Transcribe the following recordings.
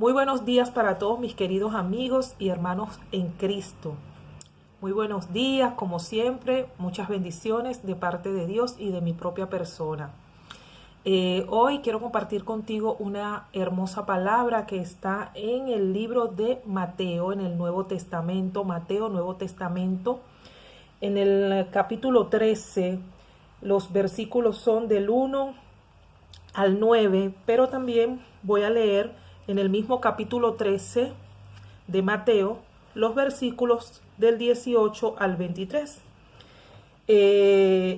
Muy buenos días para todos mis queridos amigos y hermanos en Cristo. Muy buenos días, como siempre, muchas bendiciones de parte de Dios y de mi propia persona. Hoy quiero compartir contigo una hermosa palabra que está en el libro de Mateo, en el Nuevo Testamento, Mateo, Nuevo Testamento. En el capítulo 13, los versículos son del 1 al 9, pero también voy a leer en el mismo capítulo 13 de Mateo los versículos del 18 al 23.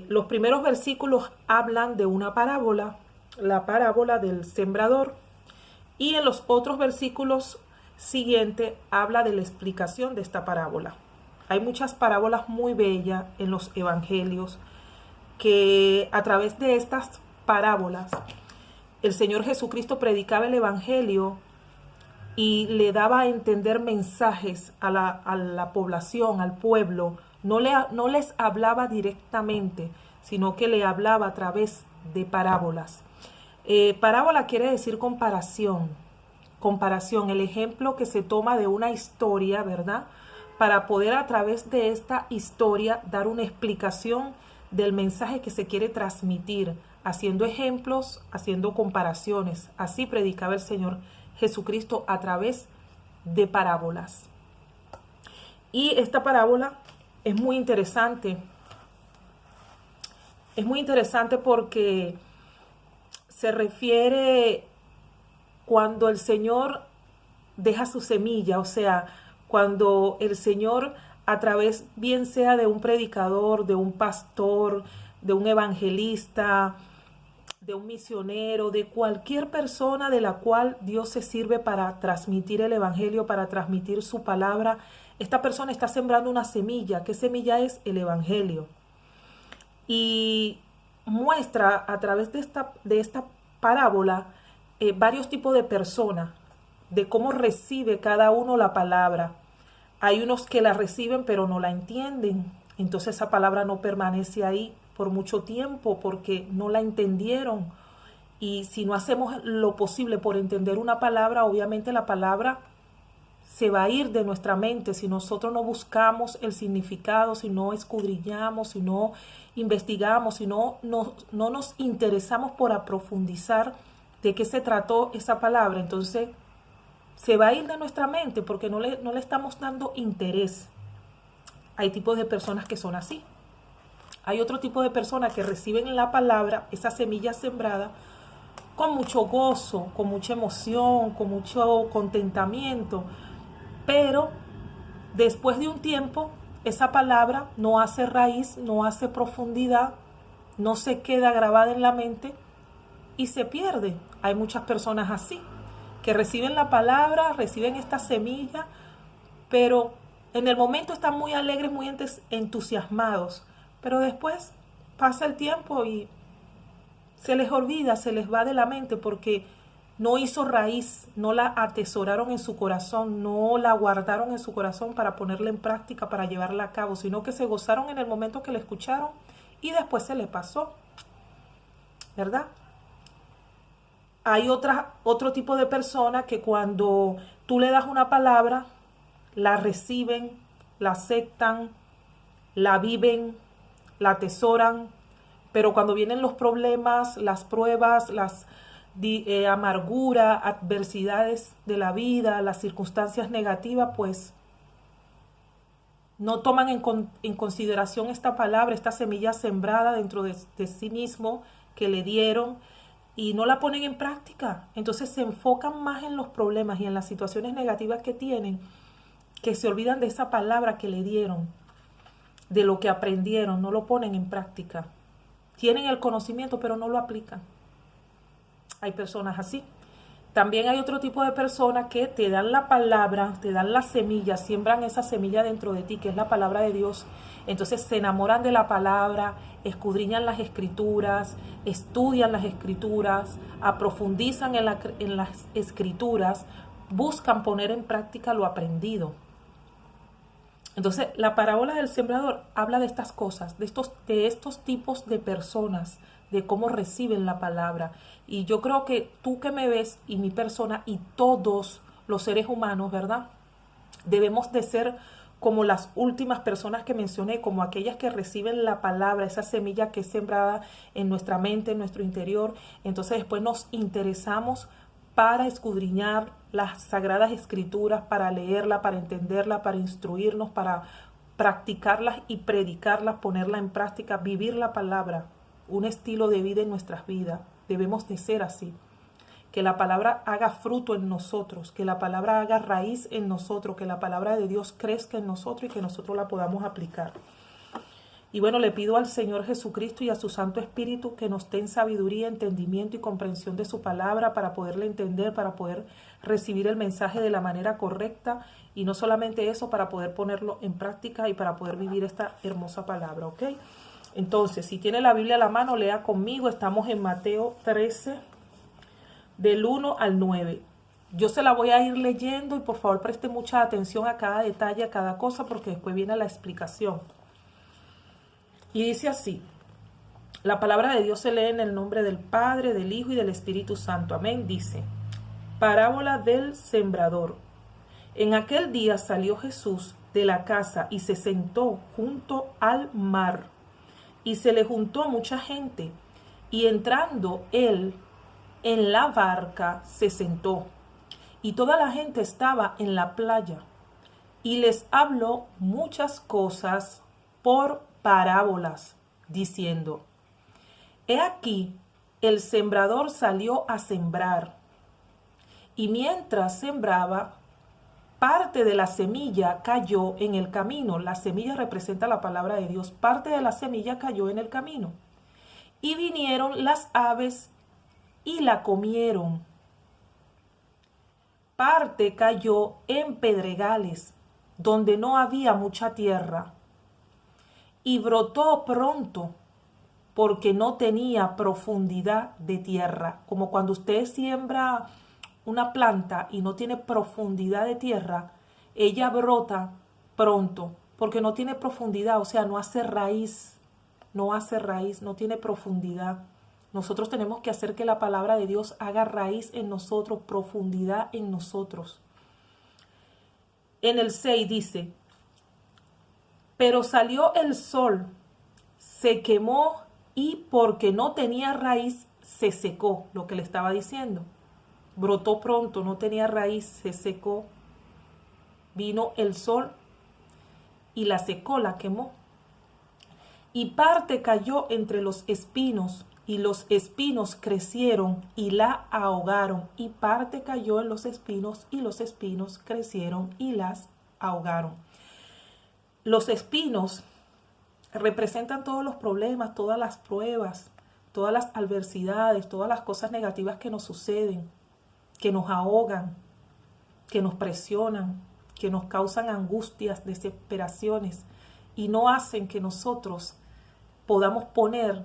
Los primeros versículos hablan de una parábola, la parábola del sembrador, y en los otros versículos siguientes habla de la explicación de esta parábola. Hay muchas parábolas muy bellas en los evangelios que a través de estas parábolas el Señor Jesucristo predicaba el evangelio y le daba a entender mensajes a la población, al pueblo. No les hablaba directamente, sino que le hablaba a través de parábolas. Parábola quiere decir comparación. Comparación, el ejemplo que se toma de una historia, ¿verdad? Para poder a través de esta historia dar una explicación del mensaje que se quiere transmitir, haciendo ejemplos, haciendo comparaciones. Así predicaba el Señor Jesucristo a través de parábolas. Y esta parábola es muy interesante. Es muy interesante porque se refiere cuando el Señor deja su semilla, o sea, cuando el Señor a través bien sea de un predicador, de un pastor, de un evangelista, de un misionero, de cualquier persona de la cual Dios se sirve para transmitir el evangelio, para transmitir su palabra, esta persona está sembrando una semilla. ¿Qué semilla es? El evangelio. Y muestra a través de esta parábola varios tipos de personas, de cómo recibe cada uno la palabra. Hay unos que la reciben pero no la entienden, entonces esa palabra no permanece ahí por mucho tiempo porque no la entendieron. Y si no hacemos lo posible por entender una palabra, obviamente la palabra se va a ir de nuestra mente si nosotros no buscamos el significado, si no escudriñamos, si no investigamos, si no nos interesamos por profundizar de qué se trató esa palabra. Entonces se va a ir de nuestra mente porque no le estamos dando interés. Hay tipos de personas que son así. Hay otro tipo de personas que reciben la palabra, esa semilla sembrada, con mucho gozo, con mucha emoción, con mucho contentamiento. Pero después de un tiempo, esa palabra no hace raíz, no hace profundidad, no se queda grabada en la mente y se pierde. Hay muchas personas así, que reciben la palabra, reciben esta semilla, pero en el momento están muy alegres, muy entusiasmados. Pero después pasa el tiempo y se les olvida, se les va de la mente porque no hizo raíz, no la atesoraron en su corazón, no la guardaron en su corazón para ponerla en práctica, para llevarla a cabo, sino que se gozaron en el momento que la escucharon y después se les pasó, ¿verdad? Hay otro tipo de personas que cuando tú le das una palabra, la reciben, la aceptan, la viven, la atesoran, pero cuando vienen los problemas, las pruebas, las amargura, adversidades de la vida, las circunstancias negativas, pues no toman en consideración esta palabra, esta semilla sembrada dentro de sí mismo que le dieron y no la ponen en práctica. Entonces se enfocan más en los problemas y en las situaciones negativas que tienen, que se olvidan de esa palabra que le dieron, de lo que aprendieron, no lo ponen en práctica. Tienen el conocimiento, pero no lo aplican. Hay personas así. También hay otro tipo de personas que te dan la palabra, te dan la semilla, siembran esa semilla dentro de ti, que es la palabra de Dios. Entonces se enamoran de la palabra, escudriñan las escrituras, estudian las escrituras, aprofundizan en las escrituras, buscan poner en práctica lo aprendido. Entonces, la parábola del sembrador habla de estas cosas, de estos tipos de personas, de cómo reciben la palabra. Y yo creo que tú que me ves y mi persona y todos los seres humanos, ¿verdad? Debemos de ser como las últimas personas que mencioné, como aquellas que reciben la palabra, esa semilla que es sembrada en nuestra mente, en nuestro interior. Entonces después nos interesamos para escudriñar las sagradas escrituras, para leerla, para entenderla, para instruirnos, para practicarlas y predicarlas, ponerla en práctica, vivir la palabra, un estilo de vida en nuestras vidas. Debemos de ser así. Que la palabra haga fruto en nosotros, que la palabra haga raíz en nosotros, que la palabra de Dios crezca en nosotros y que nosotros la podamos aplicar. Y bueno, le pido al Señor Jesucristo y a su Santo Espíritu que nos den sabiduría, entendimiento y comprensión de su palabra para poderla entender, para poder recibir el mensaje de la manera correcta y no solamente eso, para poder ponerlo en práctica y para poder vivir esta hermosa palabra, ¿ok? Entonces, si tiene la Biblia a la mano, lea conmigo. Estamos en Mateo 13, del 1 al 9. Yo se la voy a ir leyendo y por favor preste mucha atención a cada detalle, a cada cosa, porque después viene la explicación. Y dice así: la palabra de Dios se lee en el nombre del Padre, del Hijo y del Espíritu Santo. Amén. Dice: parábola del sembrador. En aquel día salió Jesús de la casa y se sentó junto al mar. Y se le juntó mucha gente. Y entrando él en la barca, se sentó. Y toda la gente estaba en la playa. Y les habló muchas cosas por parábolas, diciendo: he aquí, el sembrador salió a sembrar. Y mientras sembraba, parte de la semilla cayó en el camino. La semilla representa la palabra de Dios. Parte de la semilla cayó en el camino. Y vinieron las aves y la comieron. Parte cayó en pedregales, donde no había mucha tierra. Y brotó pronto, porque no tenía profundidad de tierra. Como cuando usted siembra una planta y no tiene profundidad de tierra, ella brota pronto, porque no tiene profundidad, o sea, no hace raíz, no tiene profundidad. Nosotros tenemos que hacer que la palabra de Dios haga raíz en nosotros, profundidad en nosotros. En el 6 dice: pero salió el sol, se quemó y porque no tenía raíz, se secó. Lo que le estaba diciendo. Brotó pronto, no tenía raíz, se secó. Vino el sol y la secó, la quemó. Y parte cayó entre los espinos, y los espinos crecieron y la ahogaron. Y parte cayó en los espinos, y los espinos crecieron y las ahogaron. Los espinos representan todos los problemas, todas las pruebas, todas las adversidades, todas las cosas negativas que nos suceden, que nos ahogan, que nos presionan, que nos causan angustias, desesperaciones y no hacen que nosotros podamos poner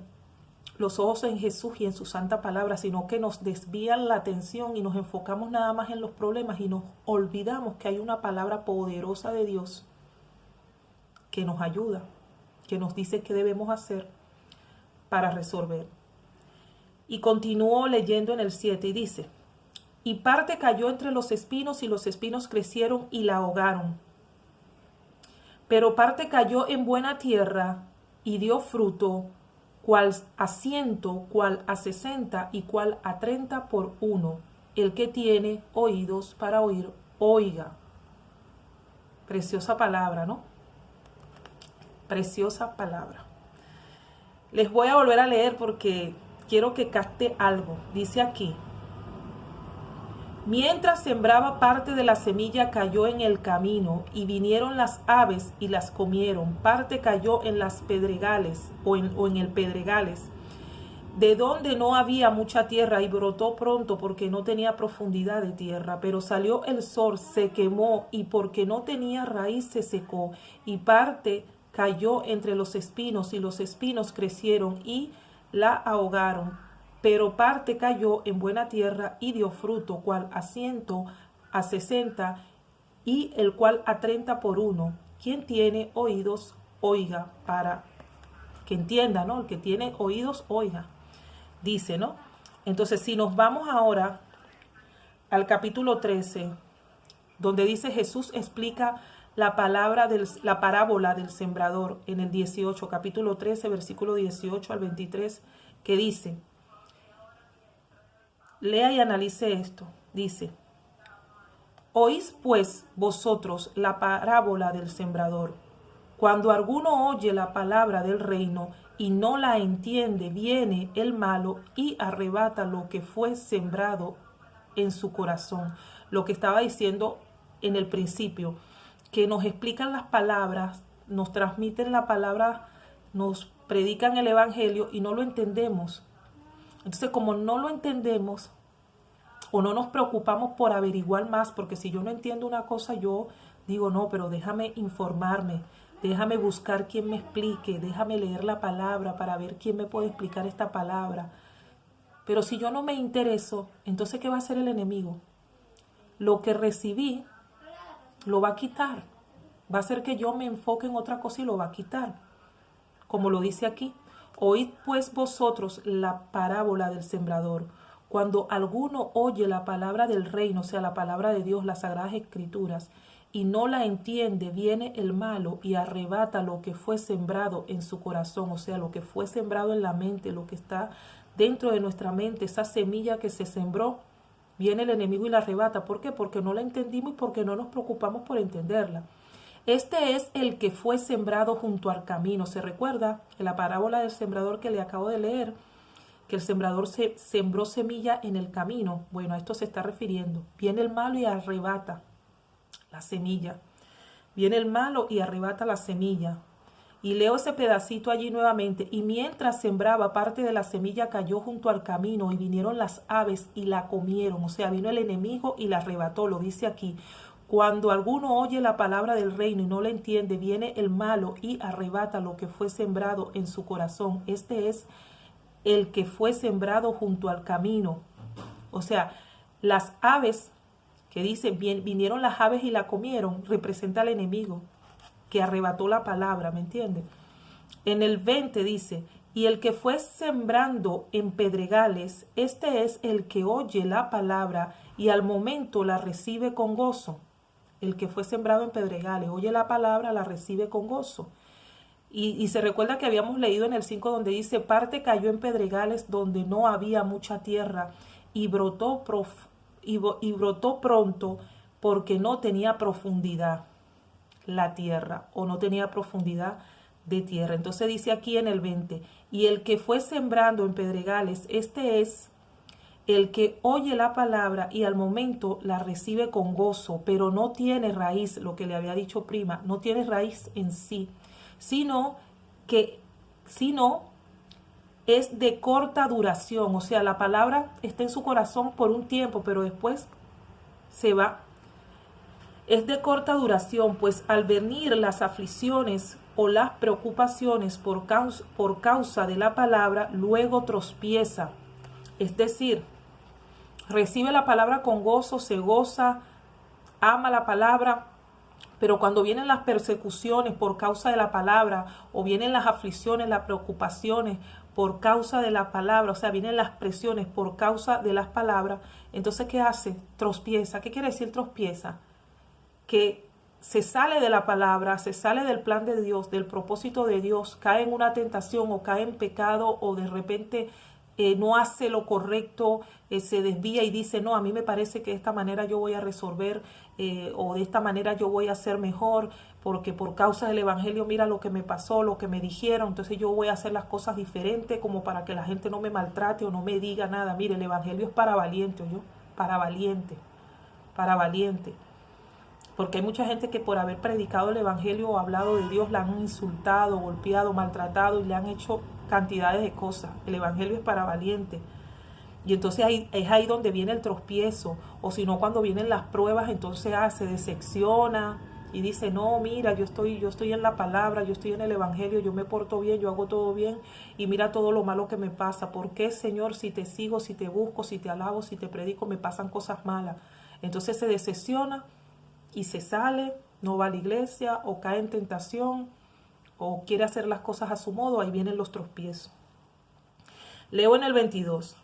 los ojos en Jesús y en su santa palabra, sino que nos desvían la atención y nos enfocamos nada más en los problemas y nos olvidamos que hay una palabra poderosa de Dios que nos ayuda, que nos dice qué debemos hacer para resolver. Y continuó leyendo en el 7 y dice: y parte cayó entre los espinos y los espinos crecieron y la ahogaron. Pero parte cayó en buena tierra y dio fruto, cual a 100, cual a 60 y cual a 30 por uno. El que tiene oídos para oír, oiga. Preciosa palabra, ¿no? Preciosa palabra. Les voy a volver a leer porque quiero que capte algo. Dice aquí: mientras sembraba, parte de la semilla cayó en el camino, y vinieron las aves y las comieron. Parte cayó en las pedregales o en el pedregales, de donde no había mucha tierra, y brotó pronto porque no tenía profundidad de tierra. Pero salió el sol, se quemó, y porque no tenía raíz se secó. Y parte cayó entre los espinos, y los espinos crecieron y la ahogaron. Pero parte cayó en buena tierra y dio fruto, cual a 100, a 60 y el cual a 30 por uno. Quien tiene oídos, oiga, para que entienda, ¿no? El que tiene oídos, oiga. Dice, ¿no? Entonces, si nos vamos ahora al capítulo 13, donde dice Jesús explica la parábola del sembrador en el 18, capítulo 13, versículo 18 al 23, que dice, lea y analice esto, dice, oís pues vosotros la parábola del sembrador. Cuando alguno oye la palabra del reino y no la entiende, viene el malo y arrebata lo que fue sembrado en su corazón. Lo que estaba diciendo en el principio, que nos explican las palabras, nos transmiten la palabra, nos predican el evangelio y no lo entendemos. Entonces, como no lo entendemos o no nos preocupamos por averiguar más, porque si yo no entiendo una cosa, yo digo, no, pero déjame informarme, déjame buscar quien me explique, déjame leer la palabra para ver quién me puede explicar esta palabra. Pero si yo no me intereso, entonces ¿qué va a hacer el enemigo? Lo que recibí lo va a quitar. Va a hacer que yo me enfoque en otra cosa y lo va a quitar. Como lo dice aquí, oíd pues vosotros la parábola del sembrador. Cuando alguno oye la palabra del reino, o sea, la palabra de Dios, las sagradas escrituras, y no la entiende, viene el malo y arrebata lo que fue sembrado en su corazón, o sea, lo que fue sembrado en la mente, lo que está dentro de nuestra mente, esa semilla que se sembró, viene el enemigo y la arrebata. ¿Por qué? Porque no la entendimos y porque no nos preocupamos por entenderla. Este es el que fue sembrado junto al camino. ¿Se recuerda en la parábola del sembrador que le acabo de leer? Que el sembrador sembró semilla en el camino. Bueno, a esto se está refiriendo. Viene el malo y arrebata la semilla. Viene el malo y arrebata la semilla. Y leo ese pedacito allí nuevamente. Y mientras sembraba, parte de la semilla cayó junto al camino y vinieron las aves y la comieron. O sea, vino el enemigo y la arrebató, lo dice aquí. Cuando alguno oye la palabra del reino y no la entiende, viene el malo y arrebata lo que fue sembrado en su corazón. Este es el que fue sembrado junto al camino. O sea, las aves, que dice, vinieron las aves y la comieron, representa al enemigo que arrebató la palabra, ¿me entiende? En el 20 dice, y el que fue sembrando en pedregales, este es el que oye la palabra y al momento la recibe con gozo. El que fue sembrado en pedregales, oye la palabra, la recibe con gozo. Y se recuerda que habíamos leído en el 5 donde dice, parte cayó en pedregales donde no había mucha tierra y brotó pronto porque no tenía profundidad la tierra o no tenía profundidad de tierra. Entonces dice aquí en el 20, y el que fue sembrando en pedregales, este es el que oye la palabra y al momento la recibe con gozo, pero no tiene raíz, lo que le había dicho prima, no tiene raíz en sí, sino es de corta duración. O sea, la palabra está en su corazón por un tiempo, pero después se va. Es de corta duración, pues al venir las aflicciones o las preocupaciones por causa de la palabra, luego tropieza. Es decir, recibe la palabra con gozo, se goza, ama la palabra, pero cuando vienen las persecuciones por causa de la palabra, o vienen las aflicciones, las preocupaciones por causa de la palabra, o sea, vienen las presiones por causa de las palabras, entonces ¿qué hace? Tropieza. ¿Qué quiere decir tropieza? Que se sale de la palabra, se sale del plan de Dios, del propósito de Dios, cae en una tentación o cae en pecado o de repente no hace lo correcto, se desvía y dice, no, a mí me parece que de esta manera yo voy a resolver o de esta manera yo voy a ser mejor, porque por causa del evangelio mira lo que me pasó, lo que me dijeron, entonces yo voy a hacer las cosas diferentes como para que la gente no me maltrate o no me diga nada. Mire, el evangelio es para valiente, ¿oyó? Para valiente, para valiente. Porque hay mucha gente que por haber predicado el evangelio o hablado de Dios la han insultado, golpeado, maltratado y le han hecho cantidades de cosas. El evangelio es para valientes. Y entonces es ahí donde viene el tropiezo. O si no, cuando vienen las pruebas, entonces se decepciona y dice, no, mira, yo estoy en la palabra, yo estoy en el evangelio, yo me porto bien, yo hago todo bien y mira todo lo malo que me pasa. ¿Por qué, Señor, si te sigo, si te busco, si te alabo, si te predico, me pasan cosas malas? Entonces se decepciona y se sale, no va a la iglesia o cae en tentación o quiere hacer las cosas a su modo. Ahí vienen los tropiezos. Leo en el 22.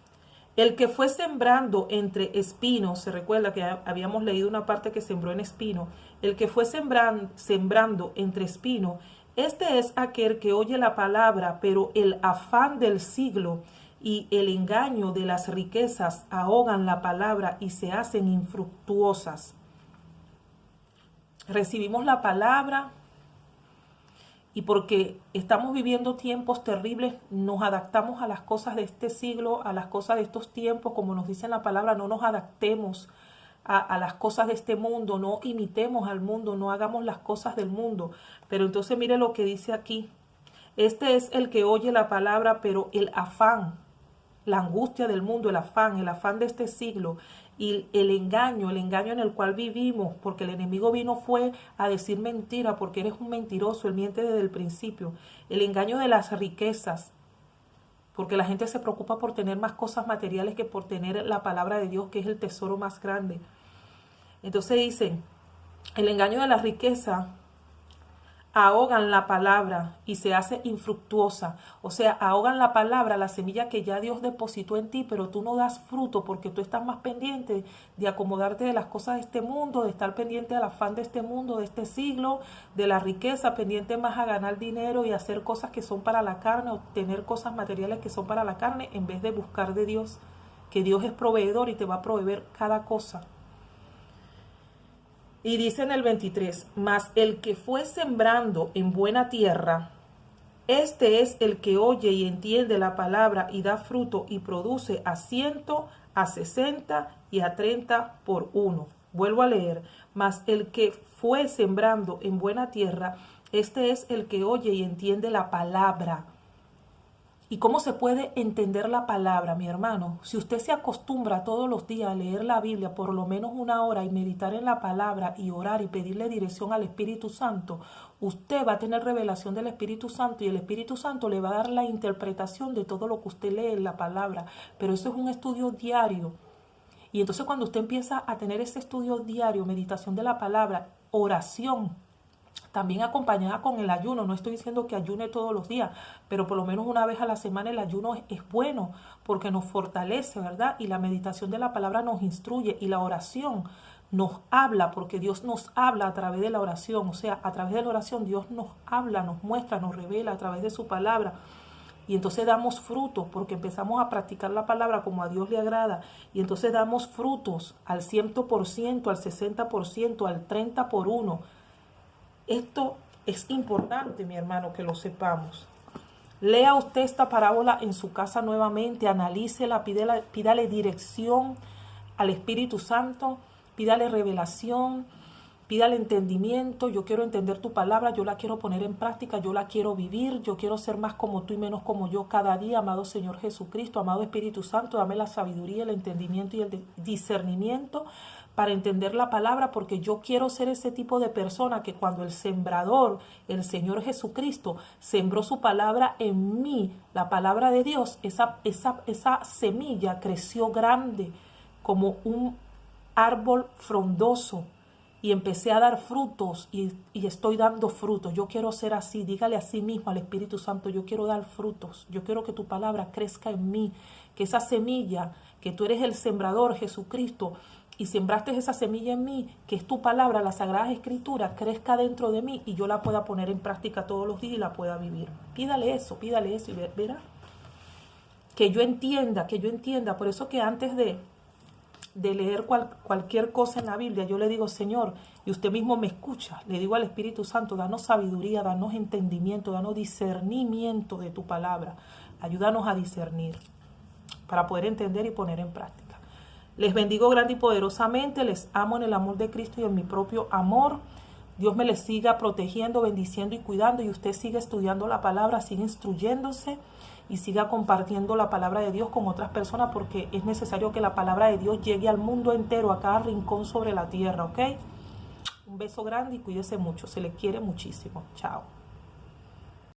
El que fue sembrando entre espinos, se recuerda que habíamos leído una parte que sembró en espino, el que fue sembrando entre espinos, este es aquel que oye la palabra, pero el afán del siglo y el engaño de las riquezas ahogan la palabra y se hacen infructuosas. Recibimos la palabra y porque estamos viviendo tiempos terribles, nos adaptamos a las cosas de este siglo, a las cosas de estos tiempos, como nos dice en la palabra, no nos adaptemos a las cosas de este mundo, no imitemos al mundo, no hagamos las cosas del mundo. Pero entonces mire lo que dice aquí. Este es el que oye la palabra, pero el afán, la angustia del mundo, el afán de este siglo y el engaño en el cual vivimos, porque el enemigo fue a decir mentira, porque eres un mentiroso, él miente desde el principio. El engaño de las riquezas, porque la gente se preocupa por tener más cosas materiales que por tener la palabra de Dios, que es el tesoro más grande. Entonces dicen, el engaño de la riqueza ahogan la palabra y se hace infructuosa. O sea, ahogan la palabra, la semilla que ya Dios depositó en ti, pero tú no das fruto porque tú estás más pendiente de acomodarte de las cosas de este mundo, de estar pendiente del afán de este mundo, de este siglo, de la riqueza, pendiente más a ganar dinero y hacer cosas que son para la carne, o tener cosas materiales que son para la carne, en vez de buscar de Dios, que Dios es proveedor y te va a proveer cada cosa. Y dice en el 23, mas el que fue sembrando en buena tierra, este es el que oye y entiende la palabra y da fruto y produce a 100, a 60 y a 30 por uno. Vuelvo a leer, mas el que fue sembrando en buena tierra, este es el que oye y entiende la palabra. ¿Y cómo se puede entender la palabra, mi hermano? Si usted se acostumbra todos los días a leer la Biblia por lo menos 1 hora y meditar en la palabra y orar y pedirle dirección al Espíritu Santo, usted va a tener revelación del Espíritu Santo y el Espíritu Santo le va a dar la interpretación de todo lo que usted lee en la palabra. Pero eso es un estudio diario. Y entonces cuando usted empieza a tener ese estudio diario, meditación de la palabra, oración, también acompañada con el ayuno. No estoy diciendo que ayune todos los días, pero por lo menos una vez a la semana el ayuno es bueno porque nos fortalece, ¿verdad? Y la meditación de la palabra nos instruye y la oración nos habla, porque Dios nos habla a través de la oración. O sea, a través de la oración Dios nos habla, nos muestra, nos revela a través de su palabra. Y entonces damos frutos porque empezamos a practicar la palabra como a Dios le agrada. Y entonces damos frutos al 100%, al 60%, al 30 por 1. Esto es importante, mi hermano, que lo sepamos. Lea usted esta parábola en su casa nuevamente, analícela, pídale dirección al Espíritu Santo, pídale revelación, pídale entendimiento. Yo quiero entender tu palabra, yo la quiero poner en práctica, yo la quiero vivir, yo quiero ser más como tú y menos como yo cada día, amado Señor Jesucristo, amado Espíritu Santo, dame la sabiduría, el entendimiento y el discernimiento para entender la palabra, porque yo quiero ser ese tipo de persona que cuando el sembrador, el Señor Jesucristo, sembró su palabra en mí, la palabra de Dios, esa semilla creció grande como un árbol frondoso y empecé a dar frutos y estoy dando frutos. Yo quiero ser así. Dígale a sí mismo al Espíritu Santo, yo quiero dar frutos. Yo quiero que tu palabra crezca en mí, que esa semilla, que tú eres el sembrador, Jesucristo, y sembraste esa semilla en mí, que es tu palabra, las Sagradas Escrituras, crezca dentro de mí y yo la pueda poner en práctica todos los días y la pueda vivir. Pídale eso y verá. Que yo entienda. Por eso que antes de leer cualquier cosa en la Biblia, yo le digo, Señor, y usted mismo me escucha, le digo al Espíritu Santo, danos sabiduría, danos entendimiento, danos discernimiento de tu palabra. Ayúdanos a discernir para poder entender y poner en práctica. Les bendigo grande y poderosamente, les amo en el amor de Cristo y en mi propio amor. Dios me les siga protegiendo, bendiciendo y cuidando, y usted siga estudiando la palabra, siga instruyéndose y siga compartiendo la palabra de Dios con otras personas, porque es necesario que la palabra de Dios llegue al mundo entero, a cada rincón sobre la tierra, ¿ok? Un beso grande y cuídese mucho, se les quiere muchísimo. Chao.